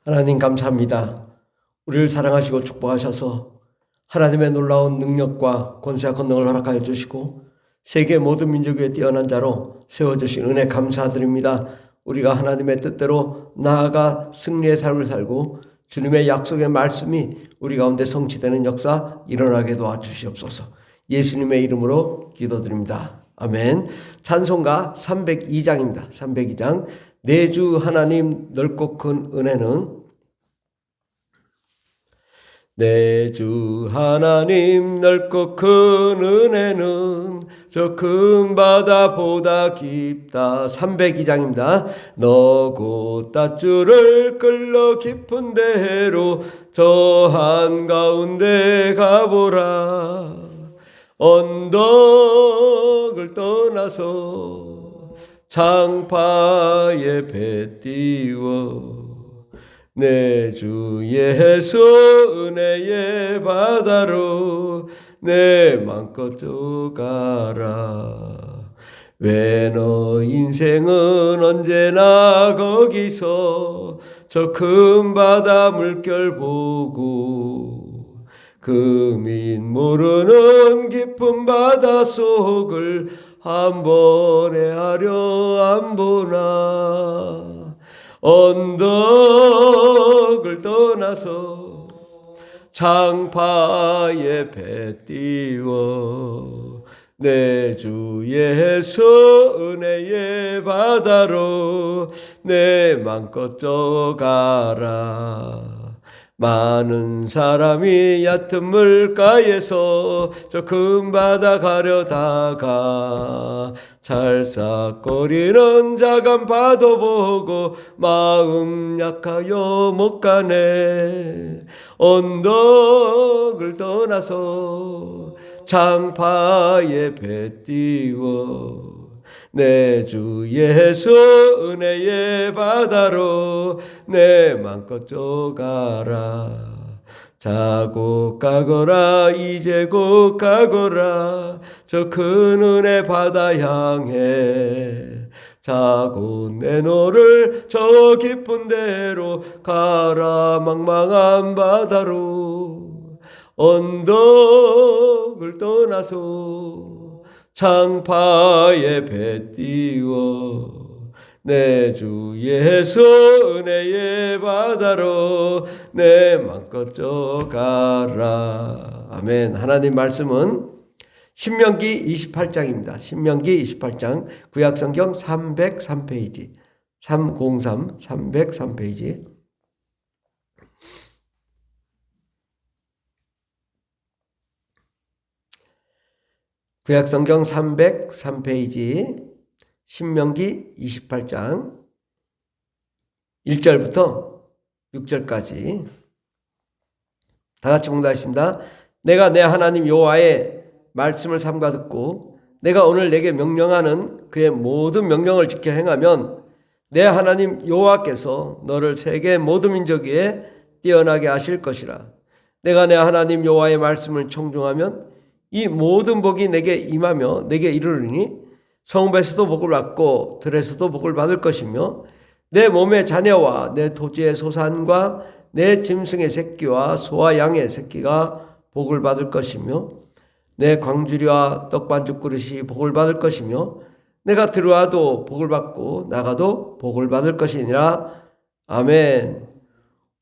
하나님 감사합니다. 우리를 사랑하시고 축복하셔서 하나님의 놀라운 능력과 권세와 권능을 허락하여 주시고 세계 모든 민족 위에 뛰어난 자로 세워주신 은혜 감사드립니다. 우리가 하나님의 뜻대로 나아가 승리의 삶을 살고 주님의 약속의 말씀이 우리 가운데 성취되는 역사 일어나게 도와주시옵소서. 예수님의 이름으로 기도드립니다. 아멘. 찬송가 302장입니다. 302장. 내 주 하나님 넓고 큰 은혜는, 내 주 하나님 넓고 큰 은혜는 저 큰 바다보다 깊다. 302장입니다. 너 곧 닷줄을 끌러 깊은 데로 저 한가운데 가보라. 언덕을 떠나서 창파에 배 띄워 내 주 예수 은혜의 바다로 내 맘껏 쪼가라. 왜 너 인생은 언제나 거기서 저 큰 바다 물결 보고 금인 모르는 깊은 바다 속을 한 번에 하려 안 보나. 언덕을 떠나서 창파에 배 띄워 내 주 예수 은혜의 바다로 내 맘껏 쪼가라. 많은 사람이 얕은 물가에서 저 큰 바다 가려다가 찰싹거리는 작은 파도 보고 마음 약하여 못 가네. 언덕을 떠나서 창파에 배 띄워 내 주 예수 은혜의 바다로 내 맘껏 쪼가라. 자고 가거라 이제 곧 가거라 저 큰 은혜 바다 향해. 자고 내 너를 저 깊은 데로 가라. 망망한 바다로 언덕을 떠나서 창파에 배 띄워 내 주 예수 은혜의 바다로 내 맘껏 쪼가라. 아멘. 하나님 말씀은 신명기 28장입니다. 신명기 28장 구약성경 303페이지 303페이지 구약성경 303페이지 신명기 28장 1절부터 6절까지 다 같이 봉독하겠습니다. 내가 내 하나님 여호와의 말씀을 삼가 듣고 내가 오늘 내게 명령하는 그의 모든 명령을 지켜 행하면 내 하나님 여호와께서 너를 세계 모든 민족 위에 뛰어나게 하실 것이라. 내가 내 하나님 여호와의 말씀을 청종하면 이 모든 복이 내게 임하며 내게 이르르니 성읍에서도 복을 받고 들에서도 복을 받을 것이며 내 몸의 자녀와 내 토지의 소산과 내 짐승의 새끼와 소와 양의 새끼가 복을 받을 것이며 내 광주리와 떡반죽 그릇이 복을 받을 것이며 내가 들어와도 복을 받고 나가도 복을 받을 것이니라. 아멘.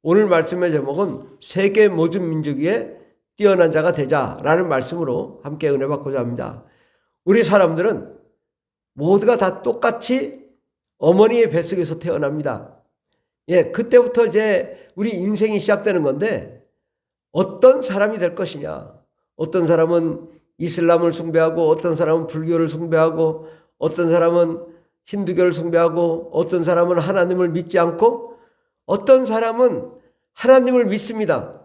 오늘 말씀의 제목은 세계 모든 민족 위에 뛰어난 자가 되자라는 말씀으로 함께 은혜 받고자 합니다. 우리 사람들은 모두가 다 똑같이 어머니의 뱃속에서 태어납니다. 그때부터 이제 우리 인생이 시작되는 건데 어떤 사람이 될 것이냐. 어떤 사람은 이슬람을 숭배하고 어떤 사람은 불교를 숭배하고 어떤 사람은 힌두교를 숭배하고 어떤 사람은 하나님을 믿지 않고 어떤 사람은 하나님을 믿습니다.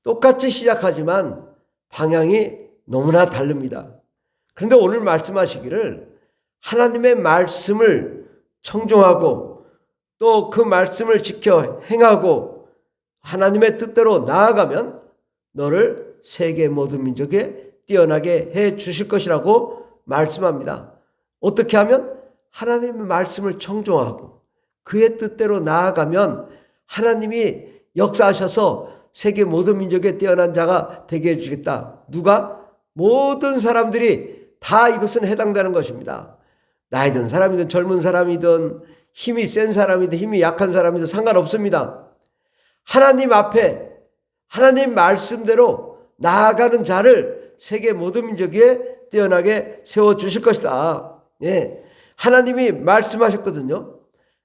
똑같이 시작하지만 방향이 너무나 다릅니다. 그런데 오늘 말씀하시기를 하나님의 말씀을 청종하고 또 그 말씀을 지켜 행하고 하나님의 뜻대로 나아가면 너를 세계 모든 민족에 뛰어나게 해 주실 것이라고 말씀합니다. 어떻게 하면? 하나님의 말씀을 청종하고 그의 뜻대로 나아가면 하나님이 역사하셔서 세계 모든 민족에 뛰어난 자가 되게 해주겠다. 누가? 모든 사람들이 다 이것은 해당되는 것입니다. 나이 든 사람이든 젊은 사람이든 힘이 센 사람이든 힘이 약한 사람이든 상관없습니다. 하나님 앞에 하나님 말씀대로 나아가는 자를 세계 모든 민족 위에 뛰어나게 세워주실 것이다. 예, 하나님이 말씀하셨거든요.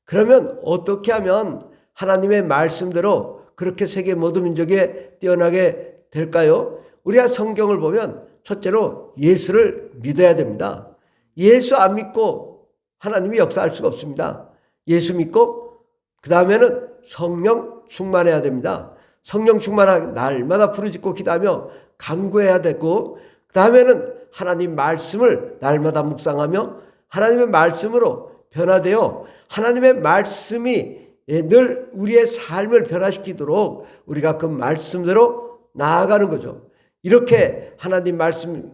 그러면 어떻게 하면 하나님의 말씀대로 그렇게 세계 모든 민족에 뛰어나게 될까요? 우리가 성경을 보면 첫째로 예수를 믿어야 됩니다. 예수 안 믿고 하나님이 역사할 수가 없습니다. 예수 믿고 그 다음에는 성령 충만해야 됩니다. 성령 충만하게 날마다 부르짖고 기도하며 간구해야 되고 그 다음에는 하나님 말씀을 날마다 묵상하며 하나님의 말씀으로 변화되어 하나님의 말씀이 늘 우리의 삶을 변화시키도록 우리가 그 말씀대로 나아가는 거죠. 이렇게 하나님 말씀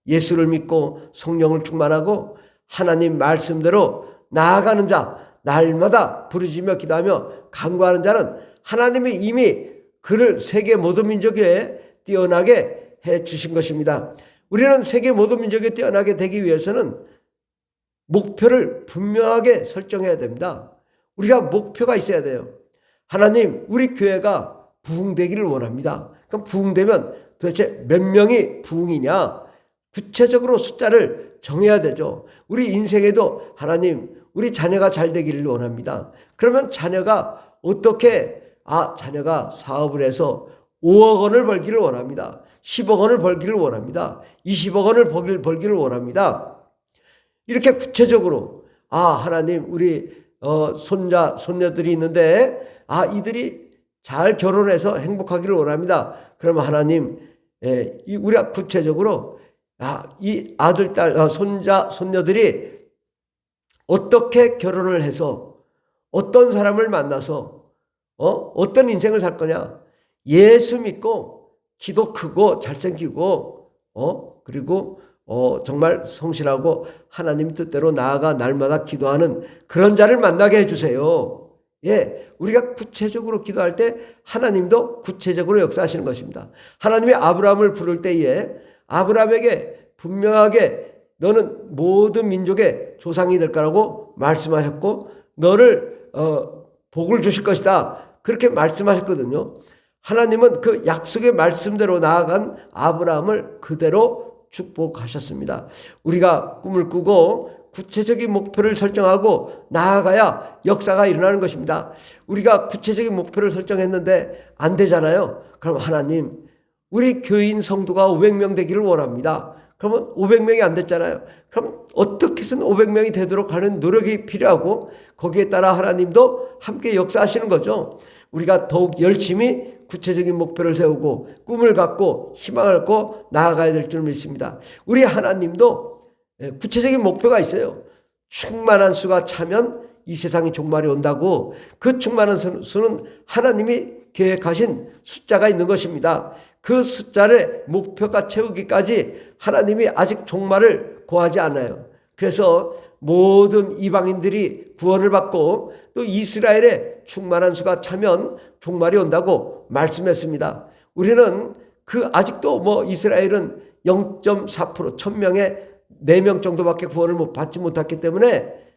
예수를 믿고 성령을 충만하고 하나님 말씀대로 나아가는 자, 날마다 부르짖으며 기도하며 간구하는 자는 하나님이 이미 그를 세계 모든 민족에 뛰어나게 해 주신 것입니다. 우리는 세계 모든 민족에 뛰어나게 되기 위해서는 목표를 분명하게 설정해야 됩니다. 우리가 목표가 있어야 돼요. 하나님, 우리 교회가 부흥되기를 원합니다. 그럼 부흥되면 도대체 몇 명이 부흥이냐? 구체적으로 숫자를 정해야 되죠. 우리 인생에도 하나님, 우리 자녀가 잘 되기를 원합니다. 그러면 자녀가 어떻게, 자녀가 사업을 해서 5억 원을 벌기를 원합니다. 10억 원을 벌기를 원합니다. 20억 원을 벌기를 원합니다. 이렇게 구체적으로, 하나님, 우리 손자, 손녀들이 있는데, 이들이 잘 결혼해서 행복하기를 원합니다. 그러면 하나님, 우리가 구체적으로, 이 아들, 딸, 손자, 손녀들이 어떻게 결혼을 해서 어떤 사람을 만나서 어떤 인생을 살 거냐? 예수 믿고 기도 크고 잘생기고 그리고 정말 성실하고 하나님 뜻대로 나아가 날마다 기도하는 그런 자를 만나게 해주세요. 예, 우리가 구체적으로 기도할 때 하나님도 구체적으로 역사하시는 것입니다. 하나님이 아브라함을 부를 때에 아브라함에게 분명하게 너는 모든 민족의 조상이 될 거라고 말씀하셨고 너를 복을 주실 것이다. 그렇게 말씀하셨거든요. 하나님은 그 약속의 말씀대로 나아간 아브라함을 그대로 축복하셨습니다. 우리가 꿈을 꾸고 구체적인 목표를 설정하고 나아가야 역사가 일어나는 것입니다. 우리가 구체적인 목표를 설정했는데 안 되잖아요. 그럼 하나님, 우리 교인 성도가 500명 되기를 원합니다. 그러면 500명이 안 됐잖아요. 그럼 어떻게 해서는 500명이 되도록 하는 노력이 필요하고 거기에 따라 하나님도 함께 역사하시는 거죠. 우리가 더욱 열심히 구체적인 목표를 세우고 꿈을 갖고 희망을 갖고 나아가야 될 줄 믿습니다. 우리 하나님도 구체적인 목표가 있어요. 충만한 수가 차면 이 세상이 종말이 온다고. 그 충만한 수는 하나님이 계획하신 숫자가 있는 것입니다. 그 숫자를 목표가 채우기까지 하나님이 아직 종말을 고하지 않아요. 그래서 모든 이방인들이 구원을 받고 또 이스라엘의 충만한 수가 차면 종말이 온다고 말씀했습니다. 우리는 아직도 이스라엘은 0.4% 1000명에 4명 정도밖에 구원을 받지 못했기 때문에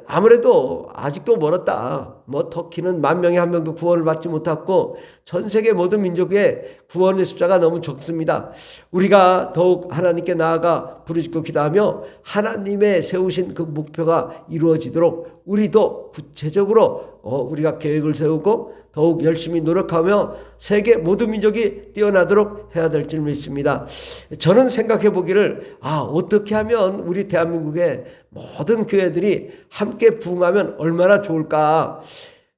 아무래도 아직도 멀었다. 터키는 10,000명에 1명도 구원을 받지 못했고 전 세계 모든 민족의 구원의 숫자가 너무 적습니다. 우리가 더욱 하나님께 나아가 부르짖고 기도하며 하나님의 세우신 그 목표가 이루어지도록 우리도 구체적으로 우리가 계획을 세우고 더욱 열심히 노력하며 세계 모든 민족이 뛰어나도록 해야 될 줄 믿습니다. 저는 생각해 보기를 어떻게 하면 우리 대한민국의 모든 교회들이 함께 부흥하면 얼마나 좋을까.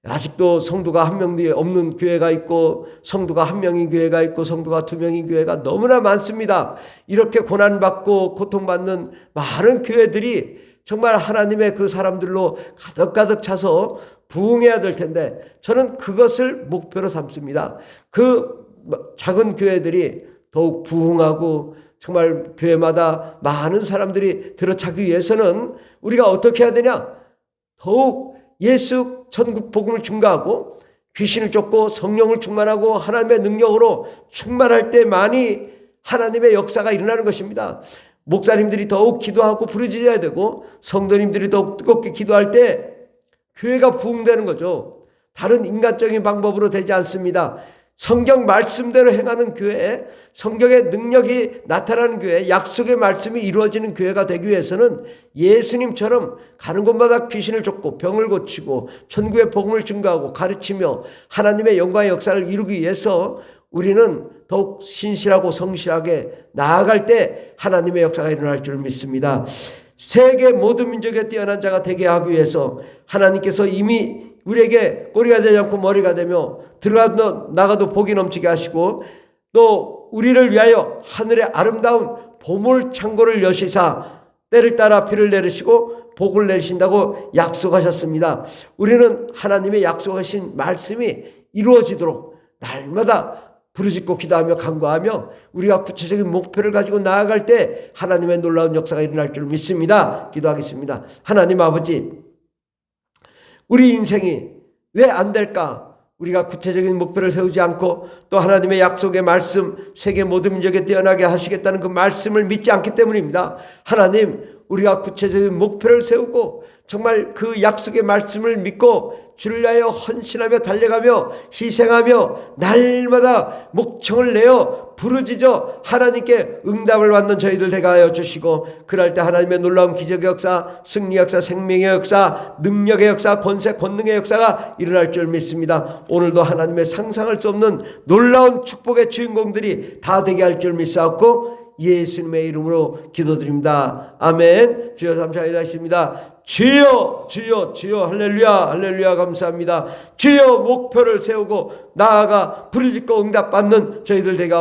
아직도 성도가 1명도 없는 교회가 있고 성도가 1명인 교회가 있고 성도가 2명인 교회가 너무나 많습니다. 이렇게 고난받고 고통받는 많은 교회들이 정말 하나님의 그 사람들로 가득가득 차서 부흥해야 될 텐데 저는 그것을 목표로 삼습니다. 그 작은 교회들이 더욱 부흥하고 정말 교회마다 많은 사람들이 들어차기 위해서는 우리가 어떻게 해야 되냐? 더욱 예수 천국 복음을 증거하고 귀신을 쫓고 성령을 충만하고 하나님의 능력으로 충만할 때만이 하나님의 역사가 일어나는 것입니다. 목사님들이 더욱 기도하고 부르짖어야 되고 성도님들이 더욱 뜨겁게 기도할 때 교회가 부흥되는 거죠. 다른 인간적인 방법으로 되지 않습니다. 성경 말씀대로 행하는 교회, 성경의 능력이 나타나는 교회, 약속의 말씀이 이루어지는 교회가 되기 위해서는 예수님처럼 가는 곳마다 귀신을 쫓고 병을 고치고 천국의 복음을 증거하고 가르치며 하나님의 영광의 역사를 이루기 위해서 우리는 더욱 신실하고 성실하게 나아갈 때 하나님의 역사가 일어날 줄 믿습니다. 세계 모든 민족에 뛰어난 자가 되게 하기 위해서 하나님께서 이미 우리에게 꼬리가 되지 않고 머리가 되며 들어가도 나가도 복이 넘치게 하시고 또 우리를 위하여 하늘의 아름다운 보물 창고를 여시사 때를 따라 비를 내리시고 복을 내리신다고 약속하셨습니다. 우리는 하나님의 약속하신 말씀이 이루어지도록 날마다 부르짖고 기도하며 간구하며 우리가 구체적인 목표를 가지고 나아갈 때 하나님의 놀라운 역사가 일어날 줄 믿습니다. 기도하겠습니다. 하나님 아버지, 우리 인생이 왜 안 될까? 우리가 구체적인 목표를 세우지 않고 또 하나님의 약속의 말씀, 세계 모든 민족에 뛰어나게 하시겠다는 그 말씀을 믿지 않기 때문입니다. 하나님, 우리가 구체적인 목표를 세우고 정말 그 약속의 말씀을 믿고 주를 위하여 헌신하며 달려가며 희생하며 날마다 목청을 내어 부르짖어 하나님께 응답을 받는 저희들 되게 하여 주시고 그럴 때 하나님의 놀라운 기적의 역사, 승리 역사, 생명의 역사, 능력의 역사, 권세, 권능의 역사가 일어날 줄 믿습니다. 오늘도 하나님의 상상할 수 없는 놀라운 축복의 주인공들이 다 되게 할 줄 믿사옵고 예수님의 이름으로 기도드립니다. 아멘. 주여 감사합니다. 주여 주여 주여 할렐루야 할렐루야 감사합니다. 주여 목표를 세우고 나아가 부르짖고 응답받는 저희들 되게